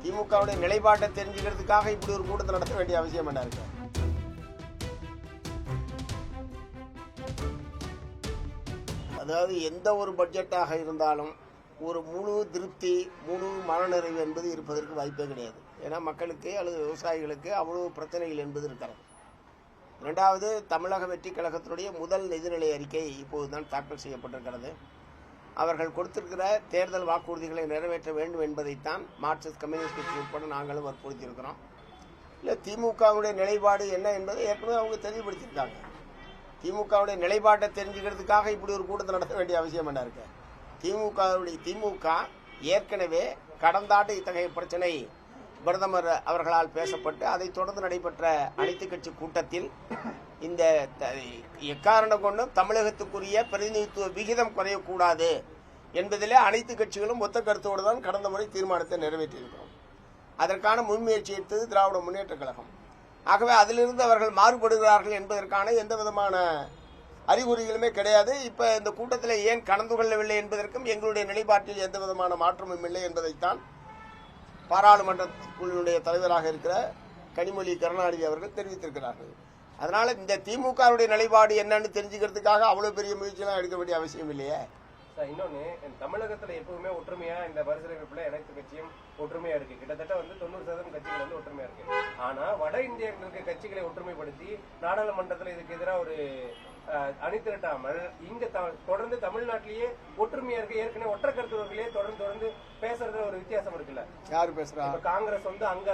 திமுகவுடைய நிலைப்பாட்டை தெரிஞ்சுக்கிறதுக்காக இப்படி ஒரு கூட்டத்தை நடத்த வேண்டிய அவசியம் என்ன இருக்கு? அதாவது எந்த ஒரு பட்ஜெட்டாக இருந்தாலும் ஒரு முழு திருப்தி, முழு மனநிறைவு என்பது இருப்பதற்கு வாய்ப்பே கிடையாது. ஏன்னா மக்களுக்கு அல்லது விவசாயிகளுக்கு அவ்வளவு பிரச்சனைகள் என்பது இருக்கிறது. இரண்டாவது, தமிழக வெற்றி கழகத்தினுடைய முதல் நிதிநிலை அறிக்கை இப்போது தான் தாக்கல் செய்யப்பட்டிருக்கிறது. அவர்கள் கொடுத்திருக்கிற தேர்தல் வாக்குறுதிகளை நிறைவேற்ற வேண்டும் என்பதைத்தான் மார்க்சிஸ்ட் கம்யூனிஸ்ட் கட்சி உட்பட நாங்களும் வற்புறுத்தியிருக்கிறோம். இல்லை, திமுகவுடைய நிலைப்பாடு என்ன என்பதை ஏற்கனவே அவங்க தெளிவுபடுத்தியிருக்காங்க. திமுகவுடைய நிலைப்பாட்டை தெரிஞ்சுக்கிறதுக்காக இப்படி ஒரு கூட்டத்தை நடத்த வேண்டிய அவசியம் என்ன இருக்கு? திமுக ஏற்கனவே கடந்த ஆண்டு இத்தகைய பிரச்சனை பிரதமர் அவர்களால் பேசப்பட்டு அதைத் தொடர்ந்து நடைபெற்ற அனைத்து கட்சி கூட்டத்தில் இந்த எக்காரணம் கொண்டும் தமிழகத்துக்குரிய பிரதிநிதித்துவ விகிதம் குறையக்கூடாது என்பதிலே அனைத்து கட்சிகளும் ஒத்த கருத்தோடு தான் கடந்த முறை தீர்மானத்தை நிறைவேற்றியிருக்கிறோம். அதற்கான முன்முயற்சி எடுத்தது திராவிட முன்னேற்ற கழகம். ஆகவே அதிலிருந்து அவர்கள் மாறுபடுகிறார்கள் என்பதற்கான எந்த விதமான அறிகுறிகளுமே கிடையாது. இப்ப இந்த கூட்டத்தில் ஏன் கலந்து கொள்ளவில்லை என்பதற்கும் எங்களுடைய நிலைப்பாட்டில் எந்த விதமான மாற்றமும் இல்லை என்பதைத்தான் பாராளுமன்ற குழுவினுடைய தலைவராக இருக்கிற கனிமொழி கருணாநிதி அவர்கள் தெரிவித்திருக்கிறார்கள். அதனால இந்த திமுகவுடைய நிலைப்பாடு என்னன்னு தெரிஞ்சுக்கிறதுக்காக அவ்வளவு பெரிய முயற்சியெல்லாம் எடுக்க வேண்டிய அவசியம் இல்லையே. இன்னொன்னு, தமிழகத்துல எப்பவுமே ஒற்றுமையா இந்த பரிசீலனைக்குள்ள அனைத்து கட்சியும் ஒற்றுமையா இருக்கு. கிட்டத்தட்ட 90% கட்சிகள் ஒற்றுமையா இருக்கு. ஆனா வட இந்தியாவில் இருக்க கட்சிகளை ஒற்றுமைப்படுத்தி நாடாளுமன்றத்தில் இதுக்கு எதிராக ஒரு அணி திரட்டாமல் இங்க தொடர்ந்து தமிழ்நாட்டிலேயே ஒற்றுமையா இருக்கு. ஏற்கனவே ஒற்றை கருத்துவர்களே தொடர்ந்து பேசுறதுல ஒரு வித்தியாசம் இருக்குல்ல. யாரு பேசுறா? காங்கிரஸ் அங்க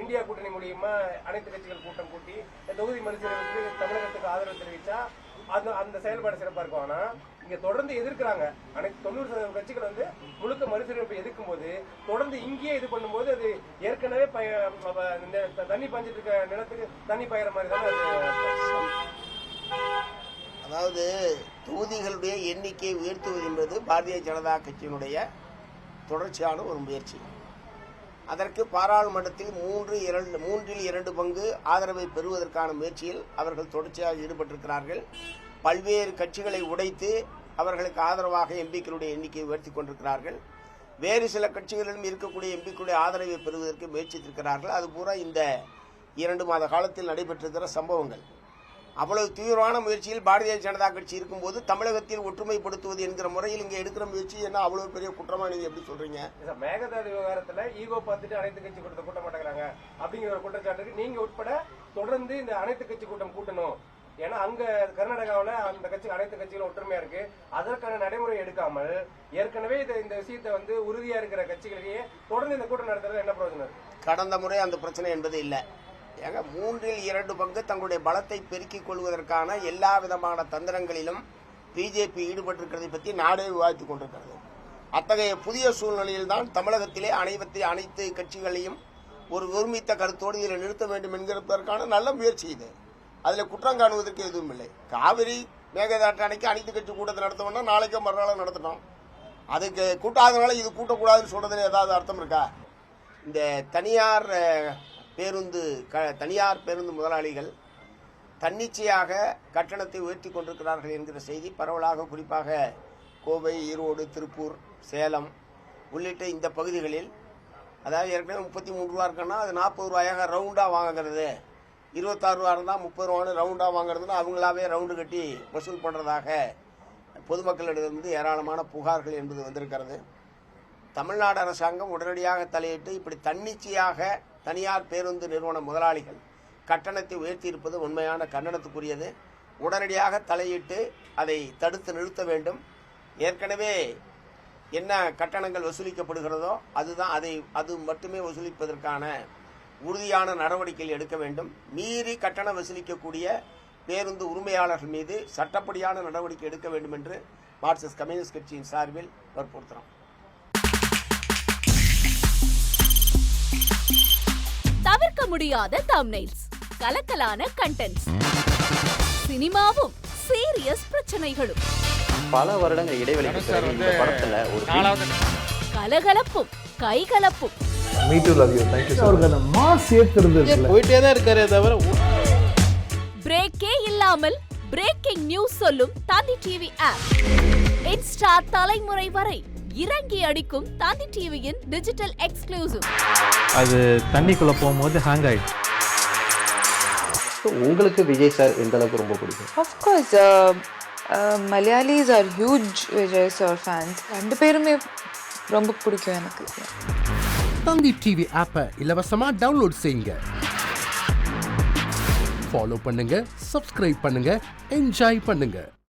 இந்தியா கூட்டணி மூலியமா அனைத்து கட்சிகள் கூட்டம் கூட்டி தொகுதி மறுசீரமைப்புக்கு தமிழகத்துக்கு ஆதரவு தெரிவிச்சா அந்த செயல்பாடு சிறப்பா இருக்கும். ஆனா இங்க தொடர்ந்து எதிர்க்கிறாங்க. அனைத்து 90% கட்சிகள் முழுக்க மறுசீரமைப்பு எதிர்க்கும் போது தொடர்ந்து இங்கேயே இது பண்ணும்போது அது ஏற்கனவே தண்ணி பாஞ்சிட்டு இருக்க நிலத்துக்கு தண்ணி பாயிற மாதிரி தான். அதாவது தொகுதிகளுடைய எண்ணிக்கையை உயர்த்துவது என்பது பாரதிய ஜனதா கட்சியினுடைய தொடர்ச்சியான ஒரு முயற்சி. அதற்கு பாராளுமன்றத்தில் 3/2 பங்கு ஆதரவை பெறுவதற்கான முயற்சியில் அவர்கள் தொடர்ச்சியாக ஈடுபட்டிருக்கிறார்கள். பல்வேறு கட்சிகளை உடைத்து அவர்களுக்கு ஆதரவாக எம்பிக்களுடைய எண்ணிக்கையை உயர்த்தி கொண்டிருக்கிறார்கள். வேறு சில கட்சிகளிலும் இருக்கக்கூடிய எம்பிக்களுடைய ஆதரவை பெறுவதற்கு முயற்சித்திருக்கிறார்கள். அது பூரா இந்த 2 மாத காலத்தில் நடைபெற்றிருக்கிற சம்பவங்கள். அவ்வளவு தீவிரமான முயற்சியில் பாரதிய ஜனதா கட்சி இருக்கும்போது தமிழகத்தில் ஒற்றுமைப்படுத்துவது என்கிற முறையில் இங்க எடுக்கிற முயற்சி என்ன அவ்வளவு பெரிய குற்றமா நீங்க எப்படி சொல்றீங்க? மேகதாது விவகாரத்துல ஈகோ பார்த்துட்டு அனைத்து கட்சி கூட்டத்தை கூட்ட மாட்டேங்கிறாங்க அப்படிங்கிற ஒரு குற்றச்சாட்டு நீங்க உட்பட தொடர்ந்து இந்த அனைத்து கட்சி கூட்டம் கூட்டணும். ஏன்னா அங்க கர்நாடகாவில் அந்த கட்சி அனைத்து கட்சிகளும் ஒற்றுமையா இருக்கு. அதற்கான நடைமுறை எடுக்காமல் ஏற்கனவே இந்த விஷயத்தை உறுதியா இருக்கிற கட்சிகளையே தொடர்ந்து இந்த கூட்டம் நடத்துறது என்ன பிரயோஜனம்? கடந்த முறை அந்த பிரச்சனை என்பது இல்லை. 3/2 பங்கு தங்களுடைய பலத்தை பெருக்கிக் கொள்வதற்கான எல்லா விதமான தந்திரங்களிலும் பிஜேபி ஈடுபட்டிருக்கிறதை பற்றி நாடே விவாதித்துக் கொண்டிருக்கிறது. அத்தகைய புதிய சூழ்நிலையில் தான் தமிழகத்திலே அனைத்து கட்சிகளையும் ஒரு ஒருமித்த கருத்தோடு இதில் நிறுத்த வேண்டும் என்கிறதற்கான நல்ல முயற்சி இது. அதில் குற்றம் காணுவதற்கு எதுவும் இல்லை. காவிரி மேகதாட்டு அணைக்கு அனைத்து கட்சி கூட்டத்தை நடத்தணும்னா நாளைக்கு மறுநாள் நடத்தணும். அதுக்கு கூட்டாதனால இது கூட்டக்கூடாதுன்னு சொல்றதுல ஏதாவது அர்த்தம் இருக்கா? இந்த தனியார் பேருந்து முதலாளிகள் தன்னிச்சையாக கட்டணத்தை உயர்த்தி கொண்டிருக்கிறார்கள் என்கிற செய்தி பரவலாக குறிப்பாக கோவை, ஈரோடு, திருப்பூர், சேலம் உள்ளிட்ட இந்த பகுதிகளில், அதாவது ஏற்கனவே 33 ரூபா இருக்குன்னா அது 40 ரூபாயாக ரவுண்டாக வாங்குறது, 26 ரூபா இருந்தால் 30 ரூபான்னு ரவுண்டாக வாங்குறதுன்னு அவங்களாவே ரவுண்டு கட்டி வசூல் பண்ணுறதாக பொதுமக்களிடமிருந்து ஏராளமான புகார்கள் என்பது வந்திருக்கிறது. தமிழ்நாடு அரசாங்கம் உடனடியாக தலையிட்டு இப்படி தன்னிச்சையாக தனியார் பேருந்து நிறுவன முதலாளிகள் கட்டணத்தை உயர்த்தி இருப்பது உண்மையான கண்டனத்துக்குரியது. உடனடியாக தலையிட்டு அதை தடுத்து நிறுத்த வேண்டும். ஏற்கனவே என்ன கட்டணங்கள் வசூலிக்கப்படுகிறதோ அது மட்டுமே வசூலிப்பதற்கான உறுதியான நடவடிக்கைகள் எடுக்க வேண்டும். மீறி கட்டணம் வசூலிக்கக்கூடிய பேருந்து உரிமையாளர்கள் மீது சட்டப்படியான நடவடிக்கை எடுக்க வேண்டும் என்று மார்க்சிஸ்ட் கம்யூனிஸ்ட் கட்சியின் சார்பில் வற்புறுத்துகிறோம். தவிர்க்க முடியாத தம்ப்நெயில்ஸ், கலக்கலான கண்டென்ட்ஸ், சினிமாவும் சீரியஸ் பிரச்சனைகளும், பல வருடங்கள் இடைவெளிக்கு பிறகு இந்த படத்துல ஒரு கலகலப்பும் கைகலப்பும், போயிட்டே தான் இருக்காரே தவிர பிரேக்கே இல்லாமல் பிரேக்கிங் நியூஸ் சொல்லும் தந்தி டிவி ஆப். இன்ஸ்டா தலைமுறை வரை இறங்கி அடிக்கும் தந்தி டிவியின் டிஜிட்டல் எக்ஸ்க்ளூசிவ். அது தண்ணிக்குள்ள போகும்போது ஹேங் ஆயிடுச்சு. உங்களுக்கு விஜய் சார் எந்த அளவுக்கு ரொம்ப பிடிக்கும்? Of course, Malayalis are huge Vijay sir fans. ரெண்டு பேருமே ரொம்ப பிடிக்கும் எனக்கு. தந்தி டிவி ஆப்பை இலவசமா டவுன்லோட் செய்யுங்க. ஃபாலோ பண்ணுங்க, சப்ஸ்கிரைப் பண்ணுங்க, என்ஜாய் பண்ணுங்க.